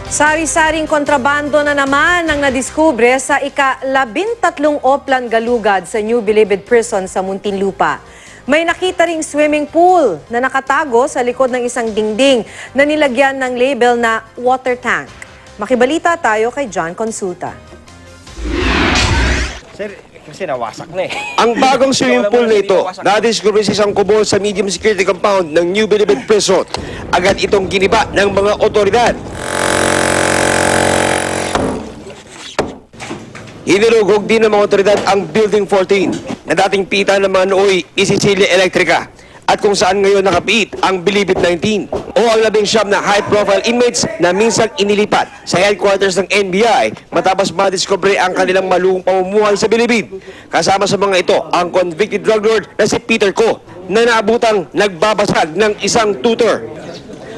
Sari-saring kontrabando na naman ang nadiskubre sa ika-13 Oplan Galugad sa New Bilibid Prison sa Muntinlupa. May nakita ring swimming pool na nakatago sa likod ng isang dingding na nilagyan ng label na water tank. Makibalita tayo kay John Consulta. Sir, kasi nawasak na eh. Ang bagong swimming pool na ito, nadiskubre sa isang kubo sa medium security compound ng New Bilibid Prison. Agad itong giniba ng mga otoridad. Hinulugog din ng mga otoridad ang Building 14 na dating pita ng mga nooy ni Sicilia Electrica at kung saan ngayon nakapiit ang Bilibid 19 o ang 19 na high-profile inmates na minsan inilipat sa headquarters ng NBI matapos madiskubre ang kanilang maluhong pamumuhay sa Bilibid. Kasama sa mga ito ang convicted drug lord na si Peter Ko na naabutang nagbabasag ng isang tutor.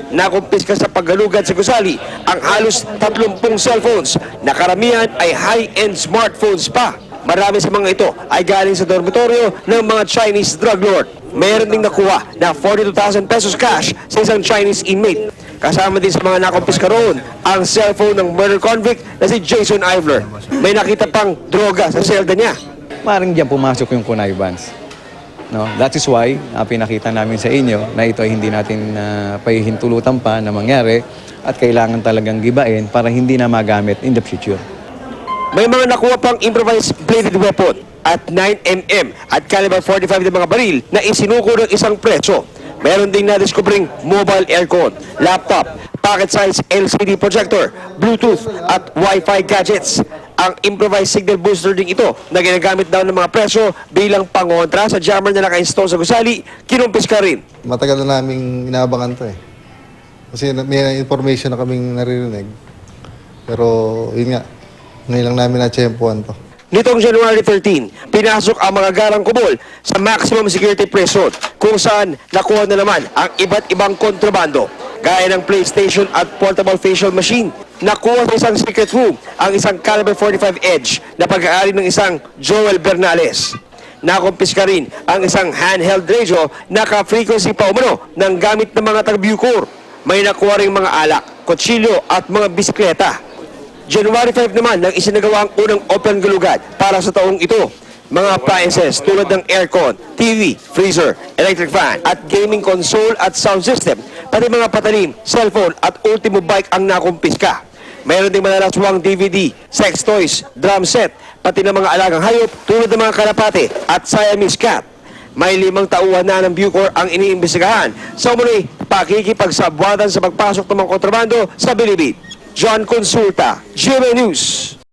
Nakumpiska sa paggalugad sa gusali ang halos 30 cellphones na karamihan ay high-end smartphones pa. Marami sa mga ito ay galing sa dormitoryo ng mga Chinese drug lord. Mayroon ding nakuha na 42,000 pesos cash sa isang Chinese inmate. Kasama din sa mga nakumpiska roon ang cellphone ng murder convict na si Jason Ivler. May nakita pang droga sa selda niya. Maring diyan pumasok yung connivance. No? That is why pinakita namin sa inyo na ito ay hindi natin pahihintulutan pa na mangyari at kailangan talagang gibain para hindi na magamit in the future. May mga nakuha pang improvised bladed weapon at 9mm at caliber 45 na mga baril na isinuko ng isang preso. Meron ding nadiskubring mobile aircon, laptop, pocket-size LCD projector, Bluetooth at Wi-Fi gadgets. Ang improvised signal booster din ito na ginagamit daw ng mga preso bilang pangontra sa jammer na naka-install sa gusali, kinumpiska rin. Matagal na naming inaabangan to eh. Kasi may information na kaming naririnig. Pero yun nga, ngayon lang namin na-tsempuan to. Nitong January 13, pinasok ang mga garang kubol sa maximum security prison kung saan nakuha na naman ang iba't ibang kontrabando gaya ng PlayStation at portable facial machine. Nakuha sa isang secret room ang isang caliber 45 Edge na pag-aari ng isang Joel Bernales. Nakumpiska rin ang isang handheld radio na ka-frequency pa umano ng gamit ng mga taga-Bucor. May nakuha rin mga alak, kutsilyo at mga bisikleta. January 5 naman nang isinagawa ang unang open galugad para sa taong ito. Mga appliances tulad ng aircon, TV, freezer, electric fan at gaming console at sound system, pati mga patalim, cellphone at ultimo bike ang nakumpiska. Mayroon ding malalaswang DVD, sex toys, drum set, pati ng mga alagang hayop tulad ng mga kalapate at Siamese cat. May 5 tauhan na ng Bucor ang iniimbestigahan sa umunoy pakikipagsabwatan sa pagpasok ng mga kontrabando sa Bilibid. John Consulta, GMA News.